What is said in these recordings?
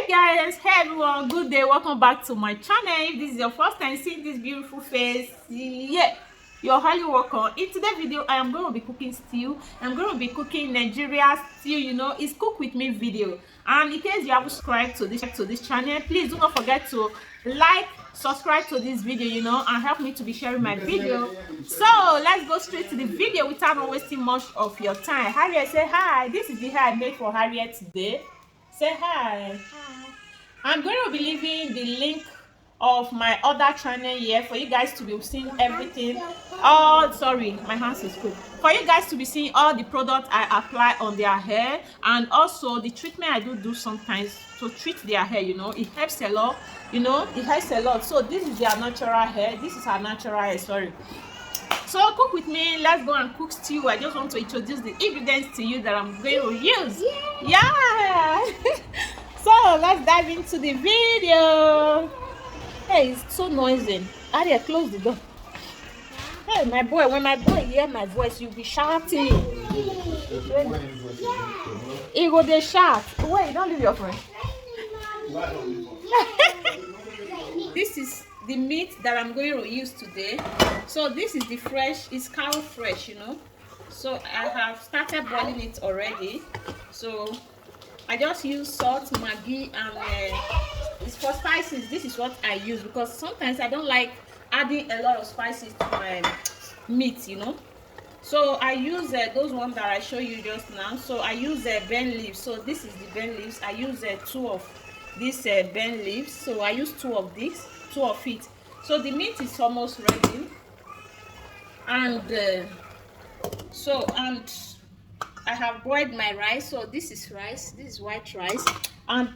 Guys, hey everyone, good day. Welcome back to my channel. If this is your first time seeing this beautiful face, yeah, you're highly welcome. In today's video I am going to be cooking stew. I'm going to be cooking Nigeria stew. It's cook with me video. And in case you haven't subscribed to this channel, please do not forget to like, subscribe to this video, and help me to be sharing my video. So let's go straight to the video without not wasting much of your time. Harriet, say hi. This is the hair I made for Harriet today. Say hi. Hi. I'm going to be leaving the link of my other channel here for you guys to be seeing everything. Oh, sorry, my hands is cool. For you guys to be seeing all the products I apply on their hair, and also the treatment I do sometimes to treat their hair. It helps a lot. It helps a lot. So this is their natural hair. This is our natural hair. Sorry. So cook with me. Let's go and cook stew. I just want to introduce the ingredients to you that I'm going to use. Yeah. So let's dive into the video. Hey, it's so noisy. Aria, close the door. Hey, my boy, when my boy hear my voice, you'll be shouting. He go dey shout. Wait, don't leave your friend. This is the meat that I'm going to use today. So this is the fresh, it's cow fresh, So I have started boiling it already. So I just use salt, maggi, and it's for spices. This is what I use because sometimes I don't like adding a lot of spices to my meat, So I use those ones that I show you just now. So I use bay leaves. So this is the bay leaves. I use 2 of these bay leaves. So I use 2 of this, 2 of it. So the meat is almost ready. And I have boiled my rice. So this is rice, this is white rice, and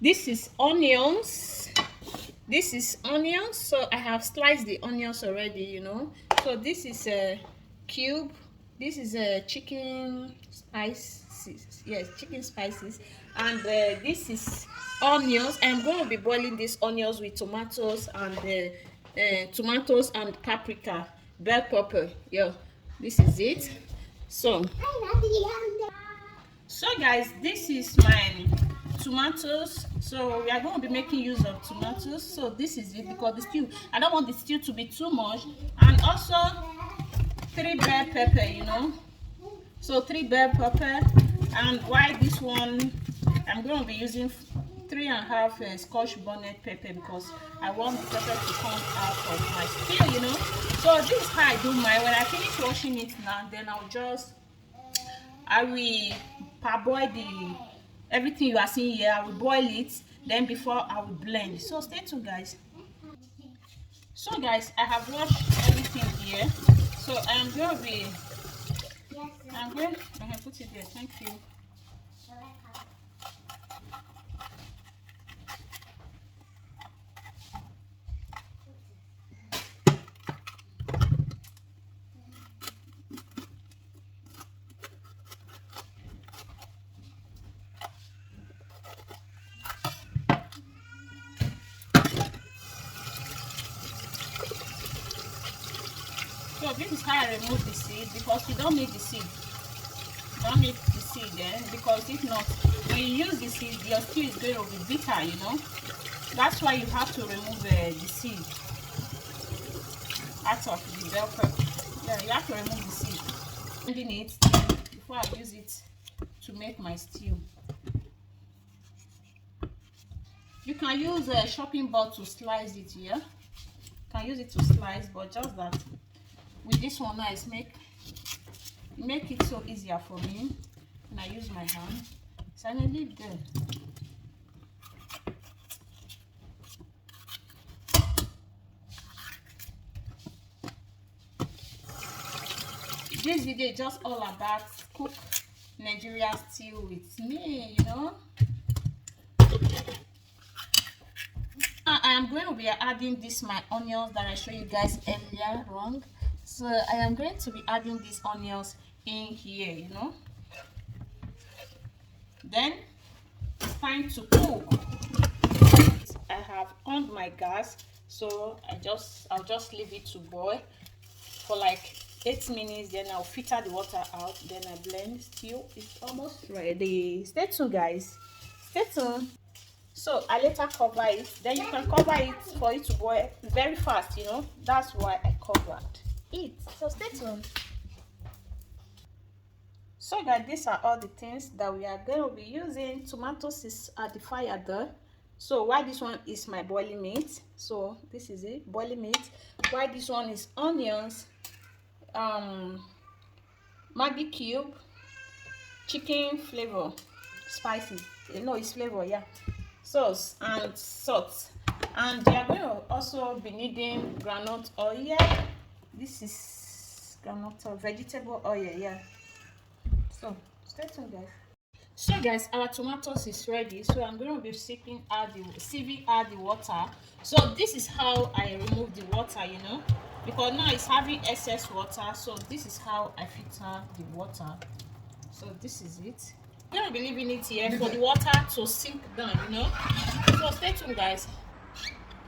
this is onions. This is onions. So I have sliced the onions already, So this is a cube. This is a chicken spices. Yes, chicken spices. And this is onions. I'm going to be boiling these onions with tomatoes and paprika, bell pepper. Yeah, this is it. So guys, this is my tomatoes. So we are going to be making use of tomatoes. So this is it because the stew, I don't want the stew to be too much. And also 3 bell pepper, So 3 bell pepper. And why this one, I'm going to be using 3.5 Scotch bonnet pepper because I want the pepper to come out of my stew, So this is how I do mine. When I finish washing it now, then I will parboil everything you are seeing here. I will boil it, then before I will blend. So stay tuned, guys. So guys, I have washed everything here. So I'm going to be, I can put it there. Thank you. So this is how I remove the seed because you don't need the seed. You don't need the seed then because if not, when you use the seed, your stew is going to be bitter, That's why you have to remove the seed out of the bell pepper. Yeah, you have to remove the seed. Blending it before I use it to make my stew. You can use a chopping board to slice it here. You can use it to slice, but just that with this one now it's make it so easier for me when I use my hand. So I leave it there. This video is just all about cook Nigeria stew with me, I am going to be adding my onions that I showed you guys earlier wrong. So I am going to be adding these onions in here, Then it's time to cook. I have on my gas, so I'll just leave it to boil for like 8 minutes. Then I'll filter the water out. Then I blend. Stew is almost ready. Stay tuned, guys. Stay tuned. So I later cover it. Then you can cover it for it to boil very fast, you know. That's why I covered it. So stay tuned. So guys, these are all the things that we are going to be using. Tomatoes is at the fire there. So why this one is my boiling meat. So this is it, boiling meat. Why this one is onions, Maggi cube, chicken flavor, spicy. No, it's flavor, yeah. Sauce and salt. And you are going to also be needing groundnut oil. This is groundnut oil, vegetable oil, yeah. So stay tuned, guys. So guys, our tomatoes is ready. So I'm going to be sieving out the water. So this is how I remove the water, you know, because now it's having excess water. So this is how I filter the water. So this is it. I'm going to be leaving it here for the water to sink down, you know. So stay tuned, guys.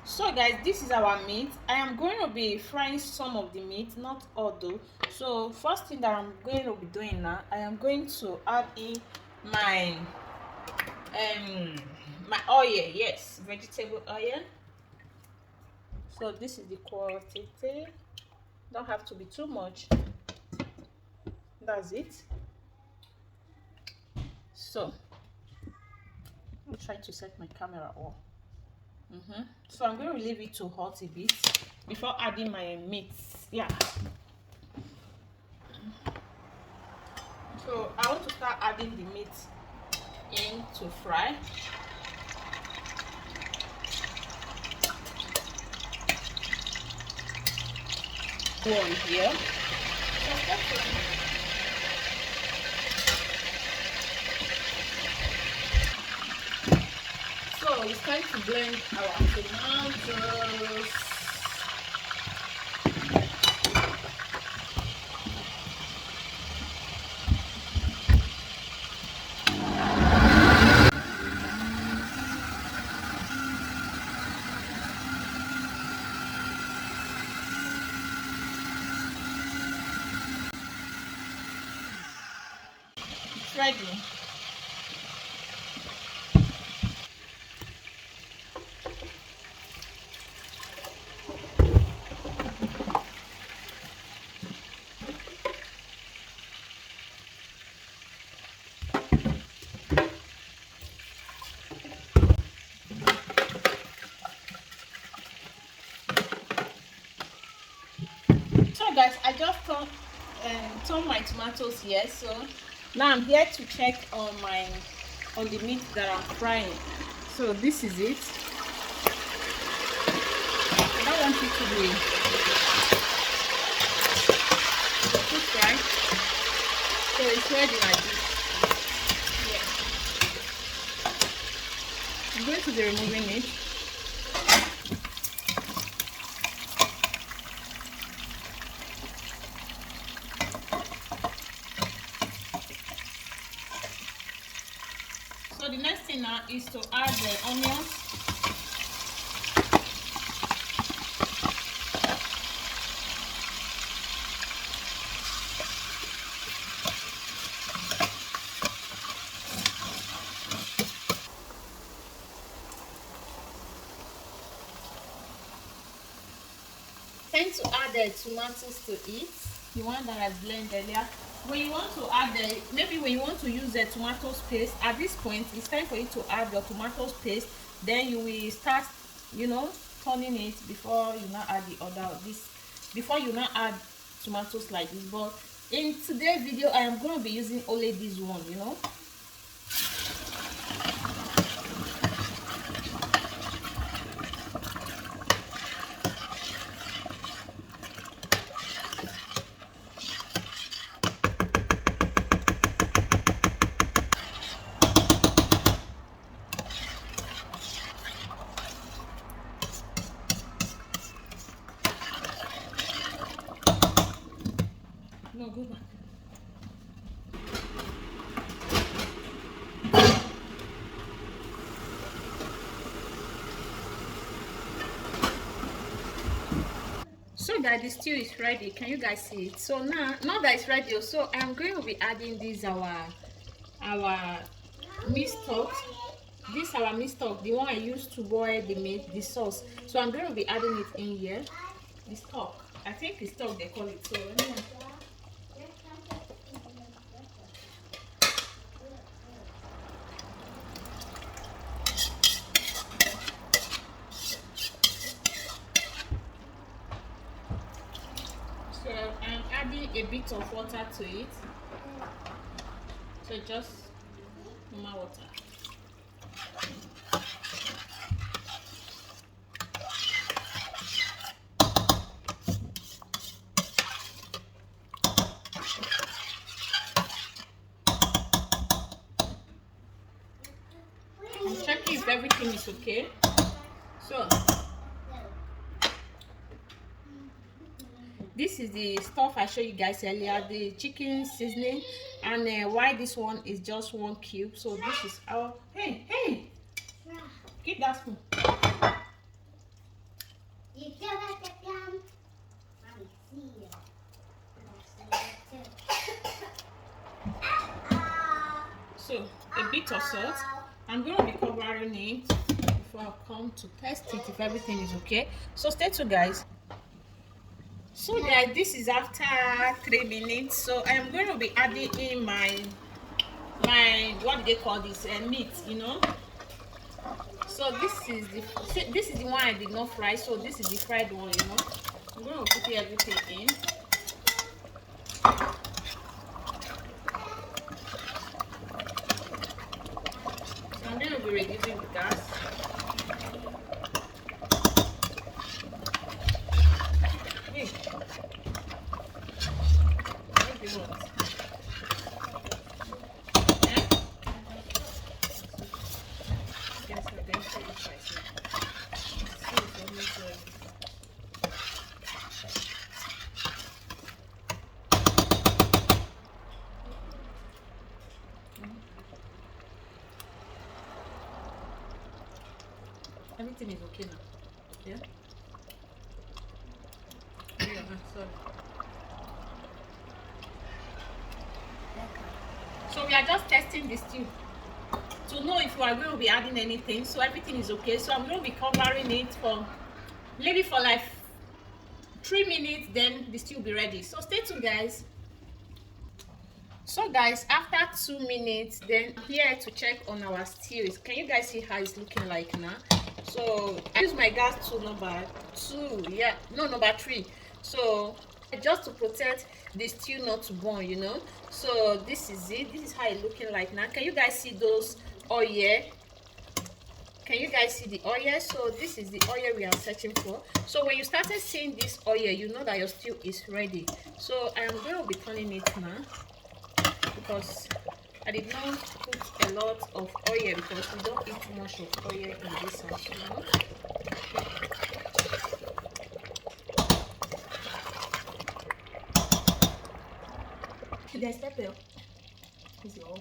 So guys, this is our meat. I am going to be frying some of the meat, not all though. So first thing that I'm going to be doing now, I am going to add in my my oil. Yes, vegetable oil. So this is the quantity. Don't have to be too much. That's it. So I'm trying to set my camera off. So I'm going to leave it to hot a bit before adding my meat. Yeah. So I want to start adding the meat in to fry. One here. So it's time to blend our tomatoes. It's ready. So guys, I just turned my tomatoes here. So now I'm here to check on the meat that I'm frying. So this is it. I don't want it to be too fried. So it's ready like this. Yeah. I'm going to be removing it. So the next thing now is to add the onions. Tend to add the tomatoes to it, the one that I blended earlier. When you want to add maybe when you want to use the tomato paste, at this point it's time for you to add your tomato paste. Then you will start, you know, turning it before you now add the other before you now add tomatoes like this. But in today's video I am going to be using only this one, you know. No, go back. So guys, the stew is ready. Can you guys see it? So now that it's ready, so I'm going to be adding this our meat stock. this our meat stock, the one I used to boil the meat, the sauce. So I'm going to be adding it in here. The stock, I think the stock they call it. So anyway. So I'm adding a bit of water to it. So just normal water. I'm checking if everything is okay. So this is the stuff I showed you guys earlier, the chicken seasoning, and why this one is just 1 cube. So this is our hey, keep that spoon. So a bit of salt. I'm going to be covering it before I come to test it if everything is okay. So stay tuned, guys. So guys, this is after 3 minutes. So I am going to be adding in my what do they call this, meat, you know. So this is the one I did not fry. So this is the fried one, you know. I'm going to put everything in. So I'm going to be reducing the gas. Everything is okay now. Yeah. Yeah, sorry. So we are just testing the stew to know if we are going to be adding anything. So everything is okay. So I'm going to be covering it for maybe for like 3 minutes. Then the stew will be ready. So stay tuned, guys. So guys, after 2 minutes, then here to check on our stew. Can you guys see how it's looking like now? So I use my gas to number 2, yeah, no, number 3. So just to protect the stew not to burn, you know. So this is it. This is how it's looking like now. Can you guys see those oil? Can you guys see the oil? So this is the oil we are searching for. So when you started seeing this oil, you know that your stew is ready. So I am going to be turning it now, because I did not put a lot of oil, because we don't eat too much of oil in this house, you know. There's pepper. Is it all?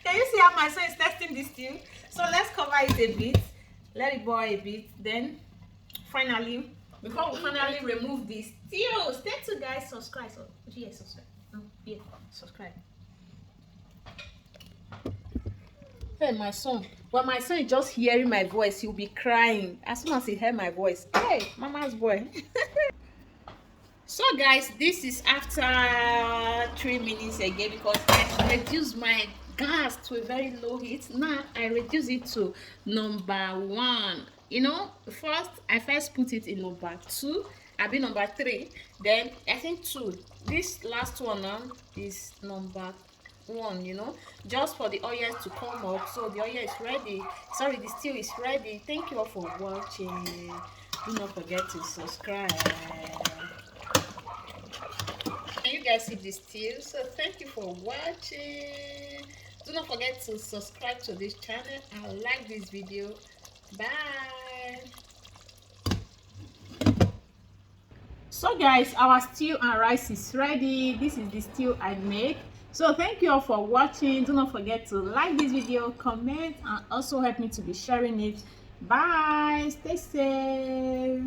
Can you see how my son is testing this stew? So let's cover it a bit, let it boil a bit, then finally, before we finally remove this stew, stay tuned, guys. Subscribe. So yeah, subscribe. Yeah, subscribe. Hey, my son. When my son is just hearing my voice, he'll be crying as soon as he hears my voice. Hey, mama's boy. So guys, this is after 3 minutes again, because I reduced my gas to a very low heat. Now I reduce it to number 1. You know, I first put it in number 2, I've been number 3, then I think 2. This last one now is number 1, you know, just for the oil to come up. So the oil is ready. Sorry, the stew is ready. Thank you all for watching. Do not forget to subscribe. Can you guys see this stew? So thank you for watching. Do not forget to subscribe to this channel and like this video. Bye. So guys, our stew and rice is ready. This is the stew I make. So thank you all for watching. Do not forget to like this video, comment, and also help me to be sharing it. Bye. Stay safe.